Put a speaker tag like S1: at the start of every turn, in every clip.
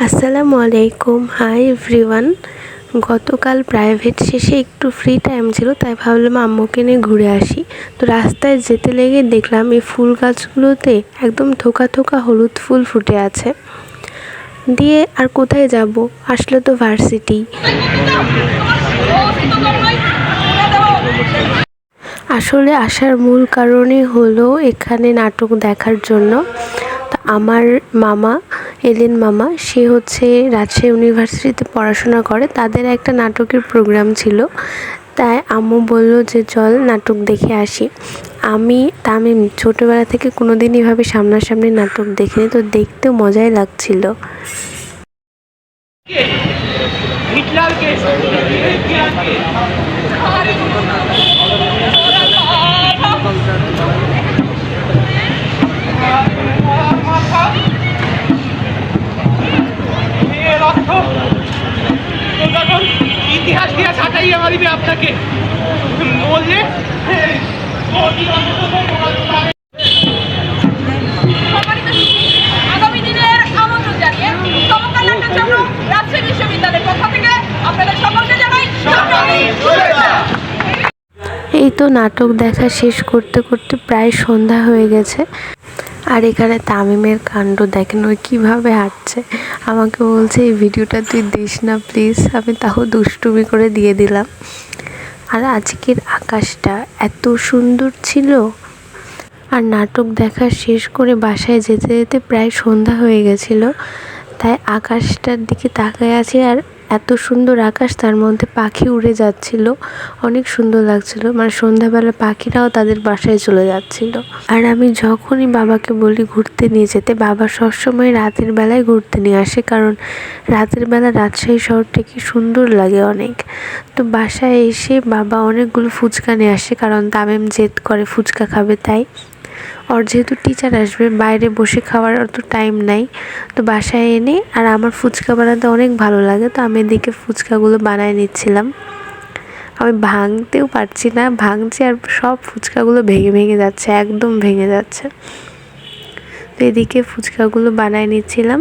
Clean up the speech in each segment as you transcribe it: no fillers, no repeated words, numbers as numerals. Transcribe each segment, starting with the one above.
S1: আসসালামু আলাইকুম। Hi everyone. গতকাল প্রাইভেট শেষে একটু ফ্রি টাইম ছিল, তাই ভাবলাম আম্মুকে নিয়ে ঘুরে আসি। তো রাস্তায় যেতে লেগে দেখলাম এই ফুল গাছগুলোতে একদম থোকা থোকা হলুদ ফুল ফুটে আছে। দিয়ে আর কোথায় যাব, আসলে তো ভার্সিটি। আসলে আসার মূল কারণই হলো এখানে নাটক দেখার জন্য। তা আমার মামা এলেন মামা, সে হচ্ছে রাজশাহী ইউনিভার্সিটিতে পড়াশোনা করে, তাদের একটা নাটকের প্রোগ্রাম ছিল। তাই আম্মু বলল যে চল নাটক দেখে আসি। আমি ছোটোবেলা থেকে কোনো দিন এভাবে সামনাসামনি নাটক দেখিনি, তো দেখতেও মজাই লাগছিল।
S2: ইতিহাস দিয়ে ছাটাইয়া মারিবে আপনাকে বললে আগামী দিনের আমন্ত্রণ জানিয়ে চমৎকার নাট্যচক্র রাজশাহী বিশ্ববিদ্যালয়ের পক্ষ থেকে আপনাদের সকলকে জানাই শুভেচ্ছা।
S1: এই তো নাটক দেখা শেষ করতে করতে প্রায় সন্ধ্যা হয়ে গেছে। আর এখানে তামিমের কাণ্ড দেখেন, ওই কীভাবে হাঁটছে। আমাকে বলছে এই ভিডিওটা তুই দিস না প্লিজ। আমি তাও দুষ্টুমি করে দিয়ে দিলাম। আর আজকের আকাশটা এত সুন্দর ছিল। আর নাটক দেখা শেষ করে বাসায় যেতে যেতে প্রায় সন্ধ্যা হয়ে গেছিলো। তাই আকাশটার দিকে তাকায় আছি, আর এত সুন্দর আকাশ, তার মধ্যে পাখি উড়ে যাচ্ছিল, অনেক সুন্দর লাগছিল। মানে সন্ধ্যাবেলা পাখিরাও তাদের বাসায় চলে যাচ্ছিল। আর আমি যখনই বাবাকে বলি ঘুরতে নিয়ে যেতে, বাবা সবসময় রাতের বেলায় ঘুরতে নিয়ে আসে, কারণ রাতের বেলা রাজশাহী শহরটা কি সুন্দর লাগে অনেক। তো বাসায় এসে বাবা অনেকগুলো ফুচকা নিয়ে আসে, কারণ তামিম জেদ করে ফুচকা খাবে। তাই ওর যেহেতু টিচার আসবে, বাইরে বসে খাওয়ার অত টাইম নাই, তো বাসায় এনে, আর আমার ফুচকা বানাতে অনেক ভালো লাগে, তো আমি এদিকে ফুচকাগুলো বানায় নিচ্ছিলাম। আমি ভাঙতেও পারছি না, ভাঙছি আর সব ফুচকাগুলো ভেঙে ভেঙে যাচ্ছে, একদম ভেঙে যাচ্ছে। তো এদিকে ফুচকাগুলো বানায় নিচ্ছিলাম।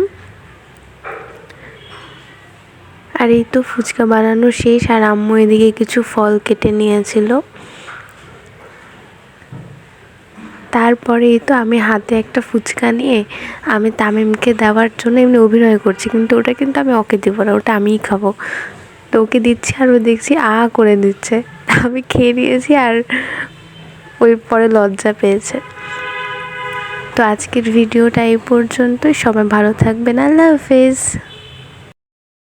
S1: আর এই তো ফুচকা বানানো শেষ, আর আম্মু এদিকে কিছু ফল কেটে নিয়েছিল। তারপরে এই তো আমি হাতে একটা ফুচকা নিয়ে আমি তামিমকে দেওয়ার জন্য এমনি অভিনয় করছি, কিন্তু ওটা কিন্তু আমি ওকে দেবো না, ওটা আমিই খাবো। তো ওকে দিচ্ছি, আর ও দেখছি করে দিচ্ছে। আমি খেয়ে নিয়েছি, আর ওই পরে লজ্জা পেয়েছে। তো আজকের ভিডিওটা এই পর্যন্তই। সবাই ভালো থাকবেন। আল্লাহ হাফেজ।